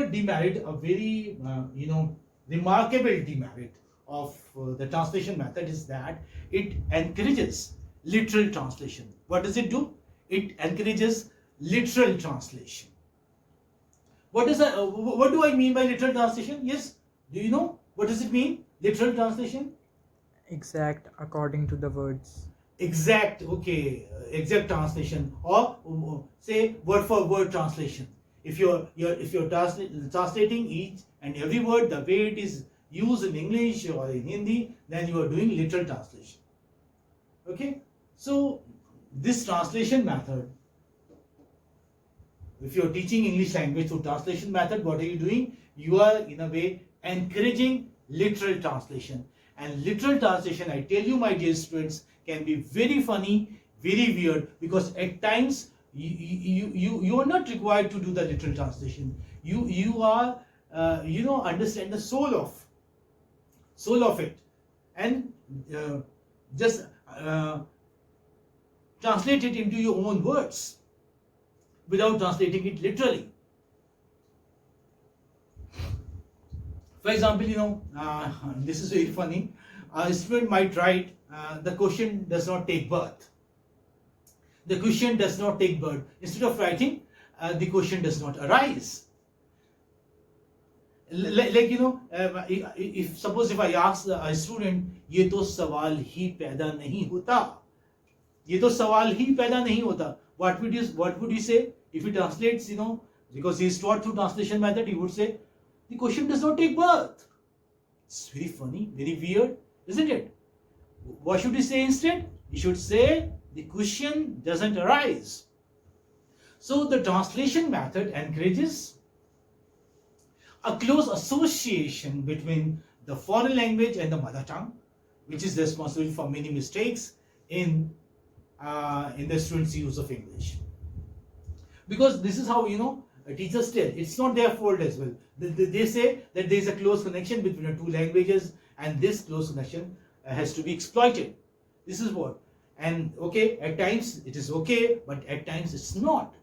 another demerit, a very remarkable demerit of the translation method is that it encourages literal translation. What does it do? It encourages literal translation. What do I mean by literal translation? Yes, do you know what does it mean? Literal translation? Exact according to the words. Exact, okay, exact translation, or say word for word translation. If you're translating each and every word the way it is used in English or in Hindi, then you are doing literal translation. Okay, so this translation method, if you're teaching English language through translation method, what are you doing? You are in a way encouraging literal translation. And literal translation, I tell you my dear students, can be very funny, very weird, because at times you are not required to do the literal translation. You are understand the soul of it, and just translate it into your own words without translating it literally. For example, this is very funny. A student might write, the question does not take birth. The question does not take birth. Instead of writing, the question does not arise. If suppose if I ask a student, ये तो सवाल ही पैदा नहीं होता. ये तो सवाल ही पैदा नहीं होता. What would you say? If he translates, because he is taught through translation method, he would say, the question does not take birth. It's very funny, very weird, isn't it? What should he say instead? He should say, the question doesn't arise. So the translation method encourages a close association between the foreign language and the mother tongue, which is responsible for many mistakes in the students' use of English. Because this is how, teachers tell, it's not their fault as well. They say that there is a close connection between the two languages, and this close connection has to be exploited. This is what. And okay, at times it is okay, but at times it's not.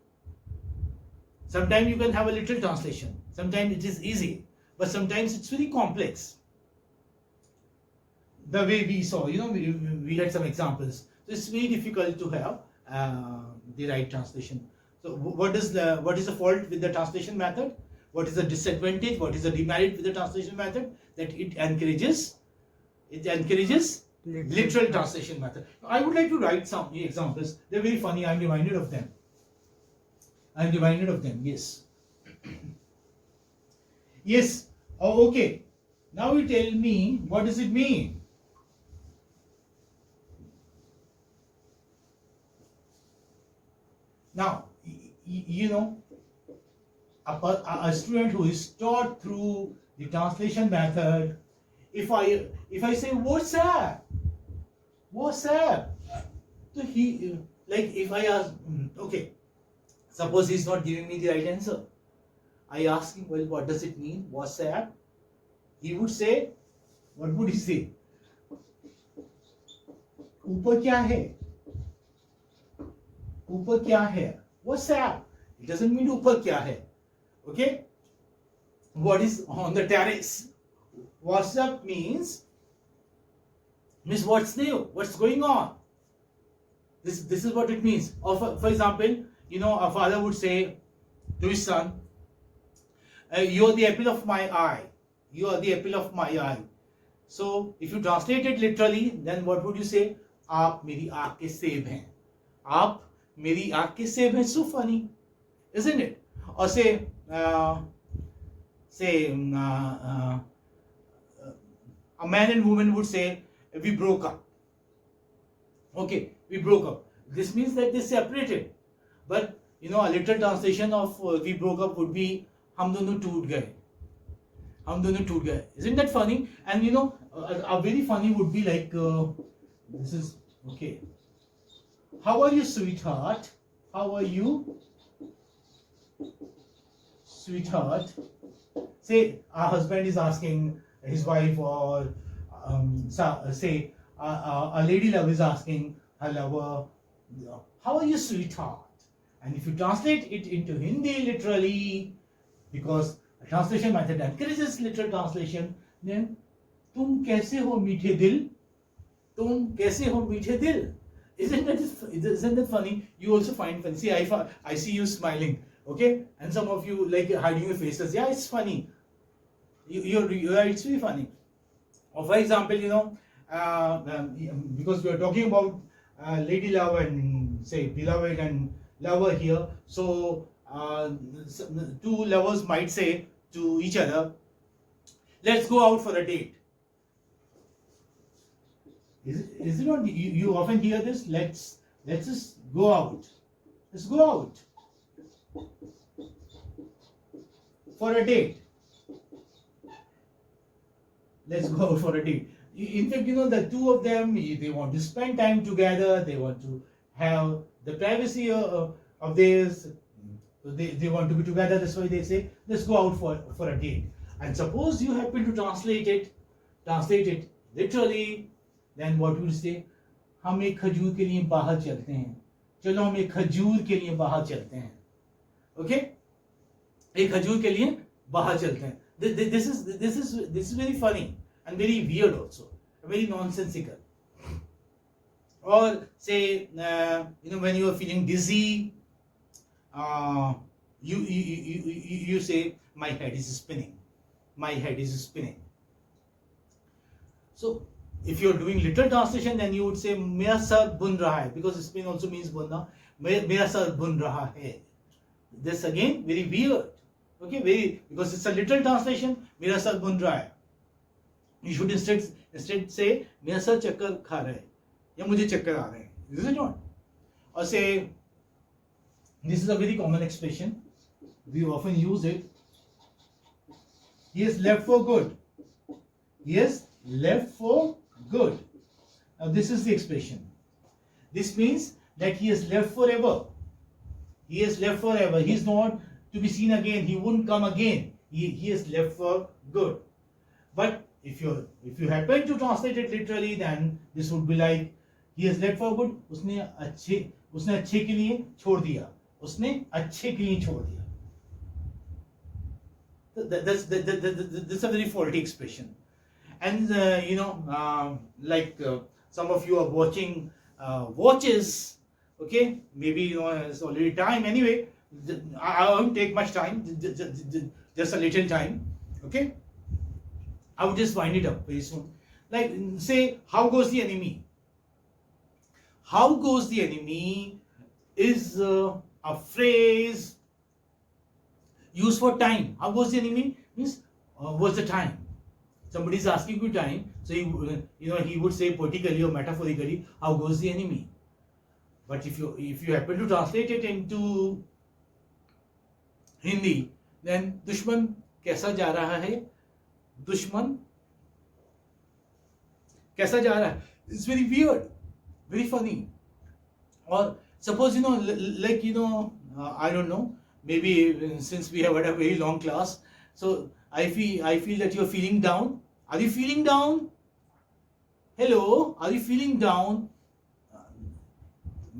Sometimes you can have a literal translation. Sometimes it is easy, but sometimes it's very complex. The way we saw, we had some examples. So it's very difficult to have the right translation. So what is the fault with the translation method? What is the disadvantage? What is the demerit with the translation method? That it encourages literal translation method. I would like to write some examples. They're very funny. I'm reminded of them. Yes. Yes. Oh, okay. Now you tell me, what does it mean? Now, a student who is taught through the translation method, if I say what's up, so he, like, if I ask, okay, suppose he's not giving me the right answer, I ask him, well, what does it mean? What's up? He would say, what would he say? ऊपर क्या है? ऊपर क्या है? What's up? It doesn't mean ऊपर क्या है. Okay? What is on the terrace? What's up means what's new? What's going on? This is what it means. Or for example, a father would say to his son, you're the apple of my eye. You are the apple of my eye. So if you translate it literally, then what would you say? आप मेरी आँख के सेब हैं. आप मेरी आँख के सेब हैं. So funny, isn't it? Or say a man and woman would say, we broke up. Okay, we broke up. This means that they separated. But a literal translation of we broke up would be हम दोनों टूट गए. हम दोनों टूट गए. Isn't that funny? And a very funny would be like this is okay. How are you, sweetheart? How are you, sweetheart? Say a husband is asking his wife, or say a lady love is asking her lover, how are you, sweetheart? And if you translate it into Hindi literally, because Translation method encourages literal translation. Then, तुम कैसे हो मीठे दिल? तुम कैसे हो मीठे दिल? Isn't that funny? You also find funny. See, I see you smiling, okay? And some of you like hiding your faces. Yeah, it's funny. It's really funny. Or for example, because we are talking about lady love and say beloved and lover here, so two lovers might say to each other, let's go out for a date. Is it not? You often hear this. Let's just go out. Let's go out for a date. Let's go out for a date. In fact, the two of them, they want to spend time together. They want to have the privacy of theirs. They want to be together. That's why they say, let's go out for a date. And suppose you happen to translate it literally, then what you will say? हम एक खजूर के लिए बाहर चलते हैं. चलो हम एक खजूर के लिए बाहर चलते हैं. Okay? एक खजूर के लिए बाहर चलते हैं. This is very funny and very weird also, very nonsensical. Or say, when you are feeling dizzy, you say, my head is spinning. My head is spinning. So, if you are doing literal translation, then you would say, मेरा sir बुन रहा है, because spin also means bunna. मेरा sir बुन रहा है. This again very weird. Okay, because it's a literal translation. मेरा sir बुन रहा है. You should instead say, मेरा सर चक्कर खा रहा है, या मुझे चक्कर आ रहे हैं. Is it not? Or say, this is a very common expression. We often use it. He is left for good. He is left for good. Now this is the expression. This means that he is left forever. He is left forever. He is not to be seen again. He won't come again. He is left for good. But if you happen to translate it literally, then this would be like, he is left for good. उसने अच्छे के लिए छोड़ दिया. उसने अच्छे के लिए छोड़ दिया. That's a very faulty expression. And some of you are watching watches. Okay, maybe it's already time. Anyway, I won't take much time. Just a little time. Okay, I would just wind it up very soon. Like, say, how goes the enemy? How goes the enemy is a phrase used for time. How goes the enemy means what's the time? Somebody is asking you time, so he would say poetically or metaphorically, how goes the enemy? But if you happen to translate it into Hindi, then दुश्मन कैसा जा रहा है? दुश्मन कैसा जा रहा है? It's very weird, very funny. Or suppose I don't know. Maybe since we have had a very long class, so I feel that you're feeling down. Are you feeling down? Hello, are you feeling down?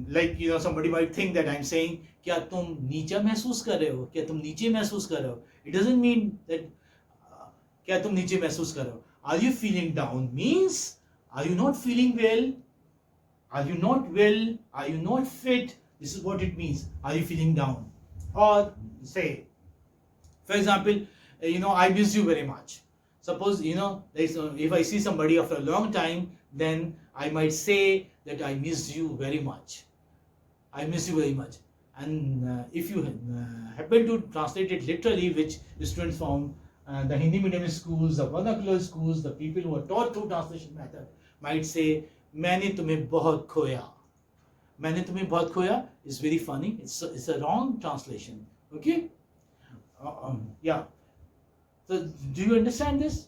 Like somebody might think that I'm saying, क्या तुम नीचा महसूस कर रहे हो? क्या तुम नीचे महसूस कर रहे हो? It doesn't mean that क्या तुम नीचे महसूस कर रहे हो? Are you feeling down means, are you not feeling well? Are you not well? Are you not fit? This is what it means. Are you feeling down? Or say, for example, I miss you very much. Suppose, if I see somebody after a long time, then I might say that I miss you very much. I miss you very much. And if you happen to translate it literally, which students from the Hindi medium schools, the vernacular schools, the people who are taught through translation method might say, मैंने तुम्हें बहुत खोया. मैंने तुम्हें बहुत खोया is very funny. It's a wrong translation. Okay? Yeah. So do you understand this?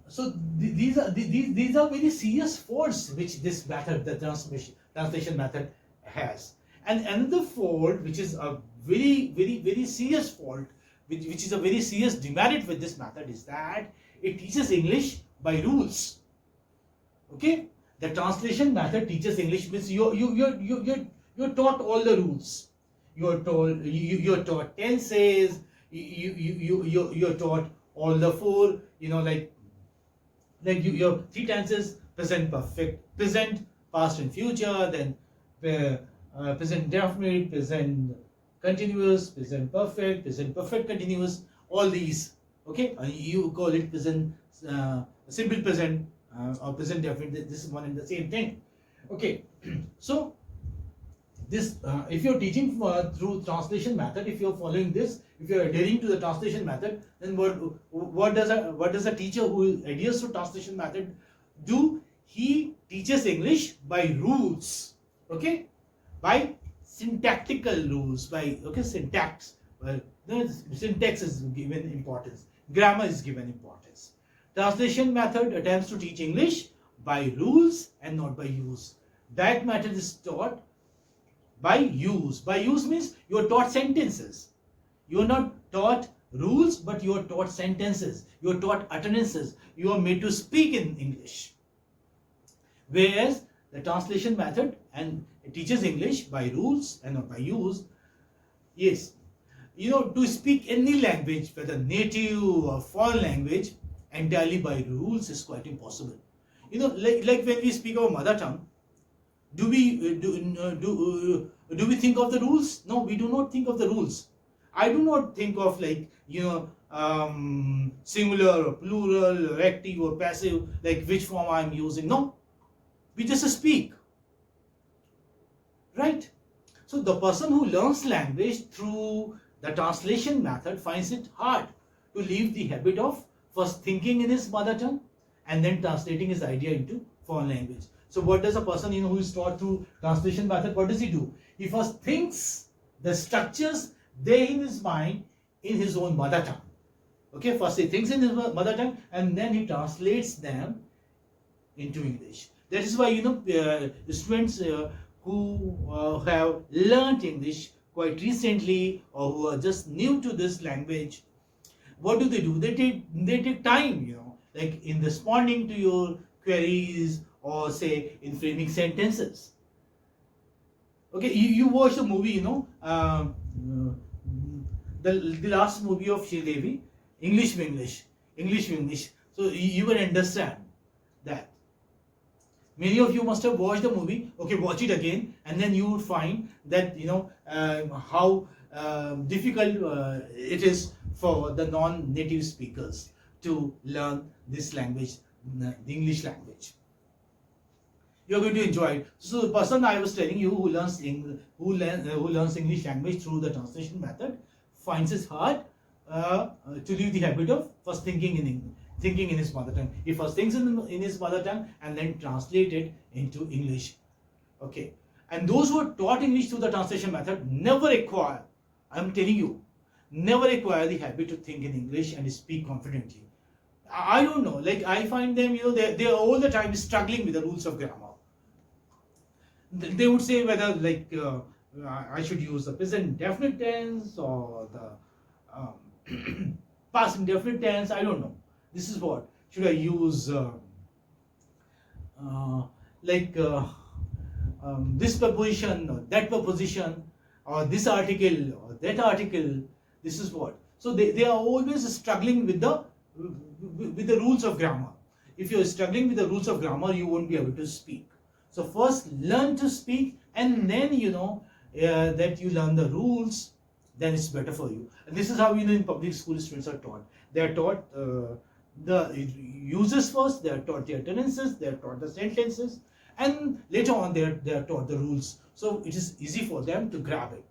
So these are very serious faults which this method, the translation method, has. And another fault, which is a very, very, very serious fault, which is a very serious demerit with this method, is that it teaches English by rules. Okay, the translation method teaches English means you're taught all the rules. You're taught tenses. you're taught all the four, like your three tenses: present perfect, present, past and future, then present definite, present continuous, present perfect continuous, all these. Okay, you call it present simple present or present definite. This is one and the same thing. Okay, so this if you're teaching through translation method, if you're following this, if you're adhering to the translation method, then what does a teacher who adheres to translation method do? He teaches English by rules. Okay, by syntactical rules, by syntax. Well, syntax is given importance, grammar is given importance. Translation method attempts to teach English by rules and not by use. That method is taught by use. By use means you are taught sentences. You are not taught rules, but you are taught sentences. You are taught utterances. You are made to speak in English. Whereas the translation method and it teaches English by rules and not by use. Yes, to speak any language, whether native or foreign language, entirely by rules is quite impossible. Like when we speak our mother tongue, do we think of the rules? No, we do not think of the rules. I do not think of singular or plural or active or passive, like which form I am using. No, we just speak, right? So the person who learns language through the translation method finds it hard to leave the habit of first thinking in his mother tongue and then translating his idea into foreign language. So what does a person who is taught through translation method, what does he do? He first thinks the structures there in his mind in his own mother tongue. Okay, first he thinks in his mother tongue and then he translates them into English. That is why students who have learnt English quite recently or who are just new to this language, what do? They take time, like in responding to your queries or say in framing sentences. Okay, you watch the movie, the last movie of Sridevi, English. So you will understand that. Many of you must have watched the movie. Okay, watch it again, and then you would find that how difficult it is for the non-native speakers to learn this language, the English language. You're going to enjoy it. So the person I was telling you who learns English language through the translation method finds it hard to leave the habit of first thinking in his mother tongue. He first thinks in his mother tongue and then translate it into English. Okay. And those who are taught English through the translation method never acquire, I'm telling you, never acquire the habit to think in English and speak confidently. I don't know, like I find them, they're all the time struggling with the rules of grammar. They would say whether I should use the present definite tense or the past indefinite tense, I don't know. This is what, should I use this preposition or that preposition or this article or that article, this is what. So they are always struggling with the rules of grammar. If you're struggling with the rules of grammar, you won't be able to speak. So first learn to speak, and then that you learn the rules, then it's better for you. And this is how in public school students are taught. They are taught the uses first, they are taught the utterances, they are taught the sentences, and later on they are taught the rules. So it is easy for them to grab it.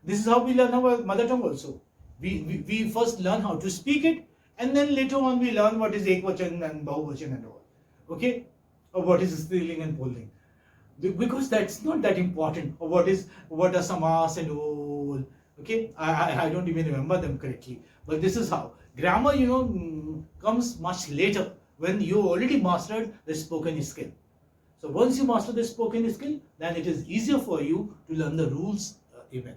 This is how we learn our mother tongue also. We first learn how to speak it, and then later on we learn what is ekvachan and bahuvachan and all. Okay? Or what is striling and pulling. Because that's not that important. Or what are samas and all. Okay? I don't even remember them correctly. But this is how. Grammar, comes much later when you already mastered the spoken skill. So once you master the spoken skill, then it is easier for you to learn the rules even.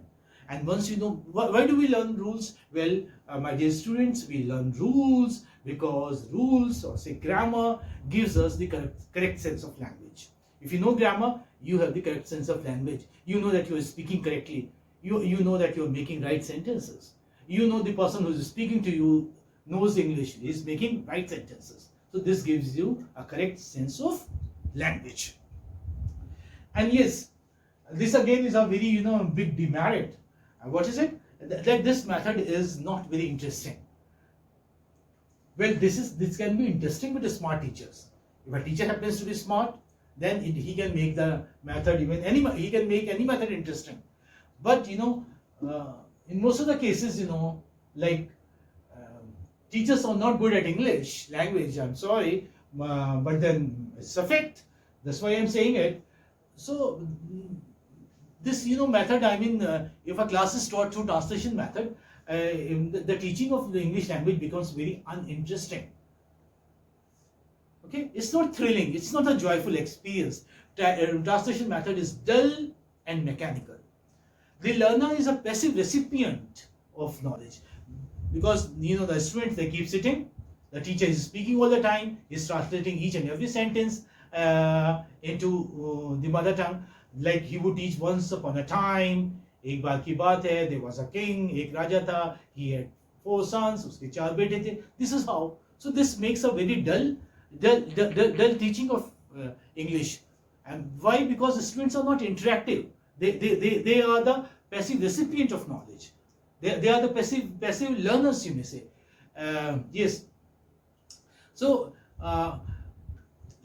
And once you know, why do we learn rules? Well, my dear students, we learn rules because rules, or say grammar, gives us the correct sense of language. If you know grammar, you have the correct sense of language. You know that you are speaking correctly. You know that you are making right sentences. You know the person who is speaking to you knows English, is making right sentences. So this gives you a correct sense of language. And yes, this again is a very big demerit. What is it? That this method is not very interesting. Well, this can be interesting with the smart teachers. If a teacher happens to be smart, then he can make the method he can make any method interesting. But in most of the cases, like teachers are not good at English language. I'm sorry, but then it's a fact. That's why I'm saying it. So this method, I mean, if a class is taught through translation method, the teaching of the English language becomes very uninteresting. Okay, it's not thrilling, it's not a joyful experience. Translation method is dull and mechanical. The learner is a passive recipient of knowledge, because the students, they keep sitting, the teacher is speaking all the time, he's translating each and every sentence into the mother tongue. Like he would teach, once upon a time, एक बार की बात है, there was a king, एक राजा था, he had 4 sons, उसके 4 बेटे थे. This is how. So this makes a very dull teaching of English. And why? Because the students are not interactive. They are the passive recipient of knowledge. They are the passive learners, you may say. Yes. So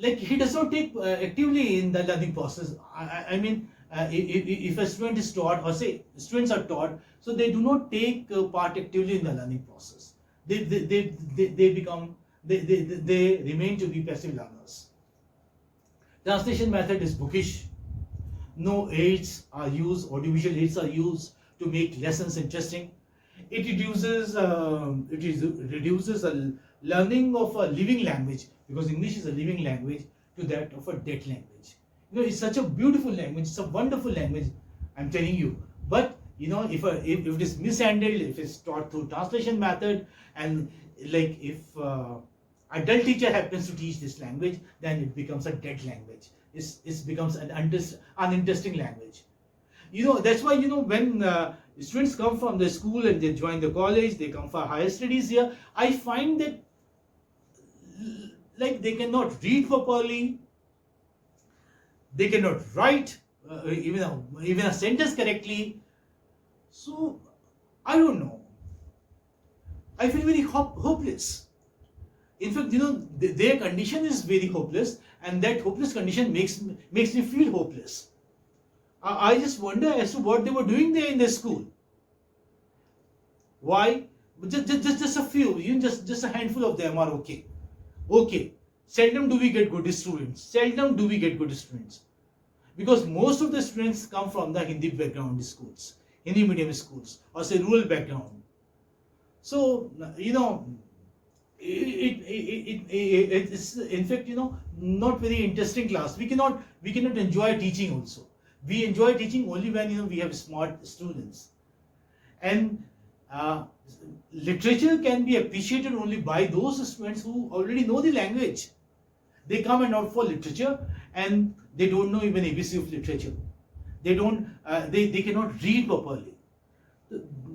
like he does not take actively in the learning process. I mean, if a student is taught, or say students are taught, so they do not take part actively in the learning process. They remain to be passive learners. Translation method is bookish. No aids are used, audiovisual aids are used to make lessons interesting. It reduces the learning of a living language, because English is a living language, to that of a dead language. It's such a beautiful language, it's a wonderful language, I'm telling you. But if it is mishandled, if it's taught through translation method, and like if a dull teacher happens to teach this language, then it becomes a dead language. It becomes an uninteresting language. That's why when students come from the school and they join the college, they come for higher studies here, I find that like they cannot read properly, they cannot write even a sentence correctly. So I don't know, I feel very hopeless. In fact, their condition is very hopeless, and that hopeless condition makes me feel hopeless. I just wonder as to what they were doing there in the school. Why? Just a few, just a handful of them are okay. Okay, seldom do we get good students. Seldom do we get good students, because most of the students come from the Hindi background schools, Hindi medium schools, or say rural background. So it's in fact not very interesting class. We cannot enjoy teaching also. We enjoy teaching only when we have smart students. And literature can be appreciated only by those students who already know the language. They come and out for literature and they don't know even ABC of literature. They cannot read properly.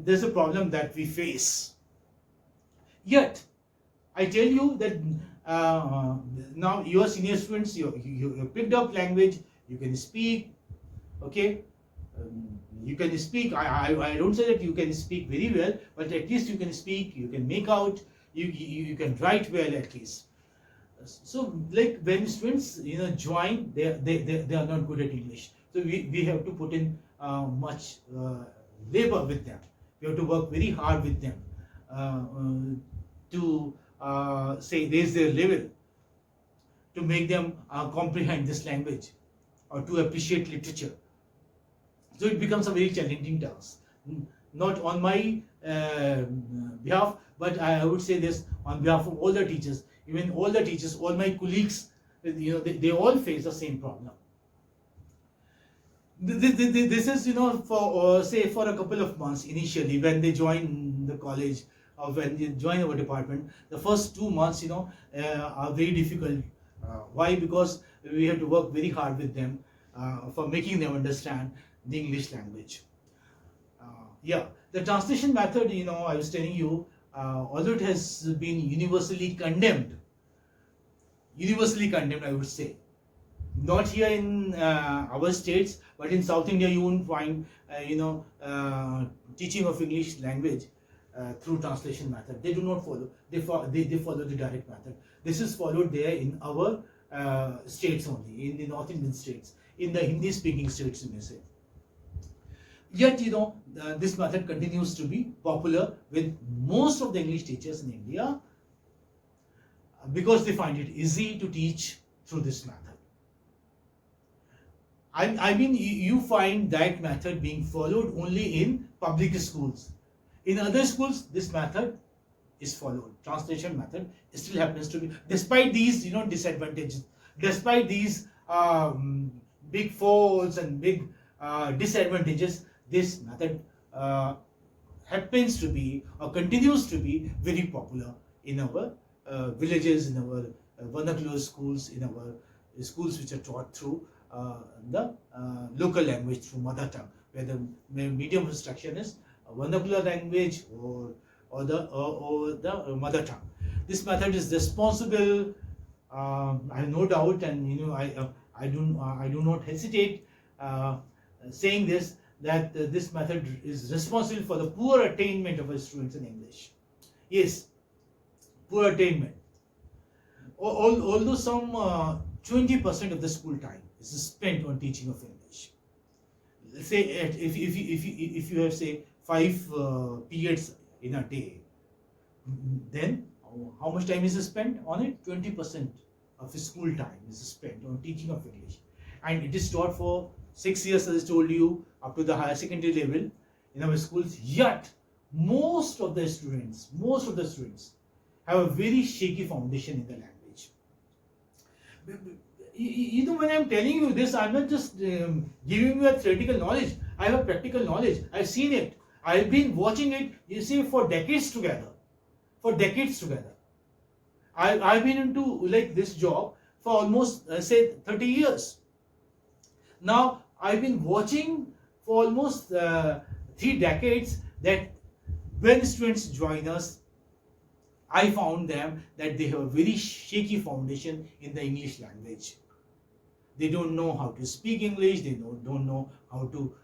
There's a problem that we face. Yet I tell you that now you are senior students, you picked up language, you can speak, okay, you can speak. I don't say that you can speak very well, but at least you can speak, you can make out, you can write well at least. So like when students join, they are not good at English. So we have to put in much labor with them. We have to work very hard with them to say raise their level, to make them comprehend this language or to appreciate literature. So it becomes a very challenging task. Not on my behalf, but I would say this on behalf of all the teachers. Even all the teachers, all my colleagues, they all face the same problem. This is for say for a couple of months initially when they join the college or when they join our department. The first 2 months are very difficult. Why? Because we have to work very hard with them for making them understand the English language. Yeah, The translation method, I was telling you, although it has been universally condemned, I would say, not here in our states, but in South India you won't find teaching of English language through translation method. They do not follow. They follow the direct method. This is followed there in our states only, in the North Indian states, in the Hindi speaking states, you may say. Yet, this method continues to be popular with most of the English teachers in India because they find it easy to teach through this method. I mean, you find that method being followed only in public schools. In other schools, this method is followed. Translation method still happens to be, despite these, disadvantages, despite these big faults and big disadvantages, this method happens to be or continues to be very popular in our villages, in our vernacular schools, in our schools which are taught through the local language, through mother tongue, where the medium of instruction is vernacular language or the mother tongue. This method is responsible, I have no doubt, and I do not hesitate saying this, that this method is responsible for the poor attainment of our students in English. Yes, poor attainment. Although some 20% of the school time is spent on teaching of English. Let's say if you have, say, 5 periods in a day, then how much time is spent on it? 20% of the school time is spent on teaching of English, and it is taught for 6 years, as I told you, up to the higher secondary level in our schools. Yet most of the students have a very shaky foundation in the language. When I'm telling you this, I'm not just giving you a theoretical knowledge. I have a practical knowledge. I've seen it. I've been watching it, for decades together. I've been into this job for almost 30 years. Now I've been watching for almost 3 decades that when students join us, I found them that they have a very shaky foundation in the English language. They don't know how to speak English. They don't know how to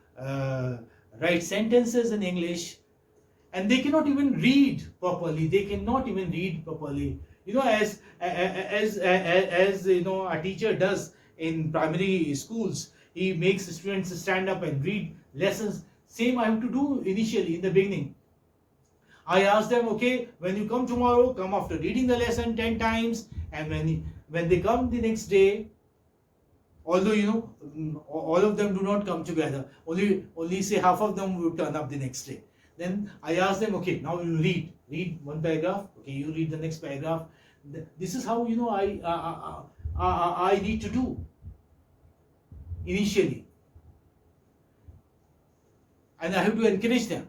write sentences in English, and they cannot even read properly. As a teacher does in primary schools, he makes students stand up and read lessons. Same I have to do initially in the beginning. I ask them, okay, when you come tomorrow, come after reading the lesson 10 times, and when they come the next day, although all of them do not come together, only say half of them will turn up the next day. Then I ask them, okay, now you read one paragraph, okay, you read the next paragraph. This is how I need to do initially, and I have to encourage them.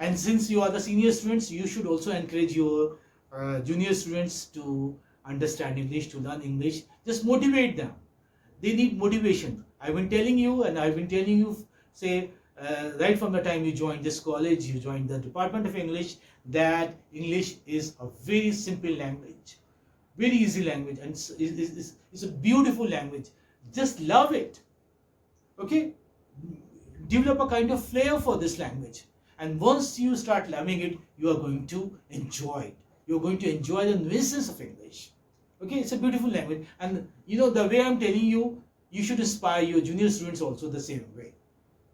And since you are the senior students, you should also encourage your junior students to understand English, to learn English. Just motivate them. They need motivation. I've been telling you, say, right from the time you joined this college, you joined the Department of English, that English is a very simple language, very easy language, and it's a beautiful language. Just love it. Okay? Develop a kind of flair for this language. And once you start loving it, you are going to enjoy it. You're going to enjoy the nuances of English. Okay, it's a beautiful language. And the way I'm telling you, you should inspire your junior students also the same way.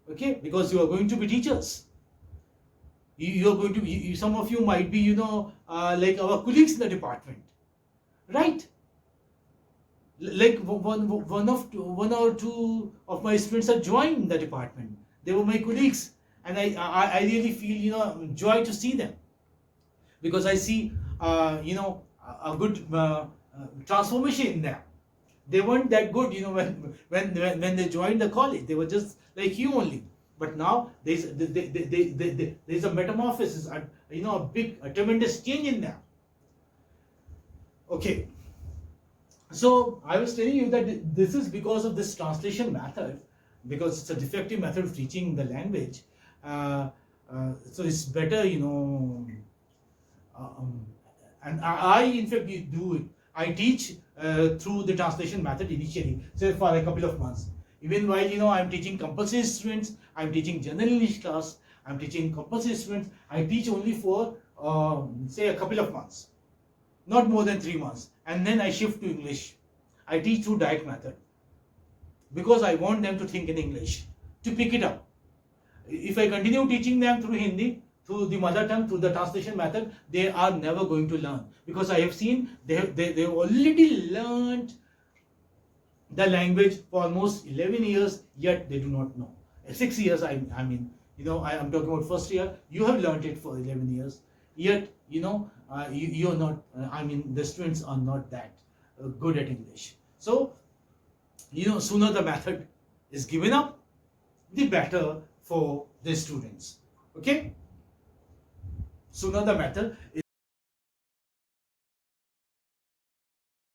Okay, because you are going to be teachers. You are going to be, some of you might be, like our colleagues in the department. Right? Like one or two of my students have joined the department. They were my colleagues. And I really feel, joy to see them, because I see, a good transformation in them. They weren't that good, when they joined the college. They were just like you only. But now there's a metamorphosis, a tremendous change in them. Okay. So I was telling you that this is because of this translation method, because it's a defective method of teaching the language. So it's better, and I in fact you do it. I teach through the translation method initially, say for a couple of months. Even while I'm teaching compulsory students, I'm teaching general English class, I'm teaching compulsory students. I teach only for say a couple of months, not more than 3 months, and then I shift to English. I teach through direct method because I want them to think in English, to pick it up. If I continue teaching them through Hindi, through the mother tongue, through the translation method, they are never going to learn, because I have seen they've already learned the language for almost 11 years, yet they do not know. 6 years, I mean, I'm talking about first year. You have learned it for 11 years, yet you're not. The students are not that good at English. So sooner the method is given up, the better for the students. Okay, sooner the method is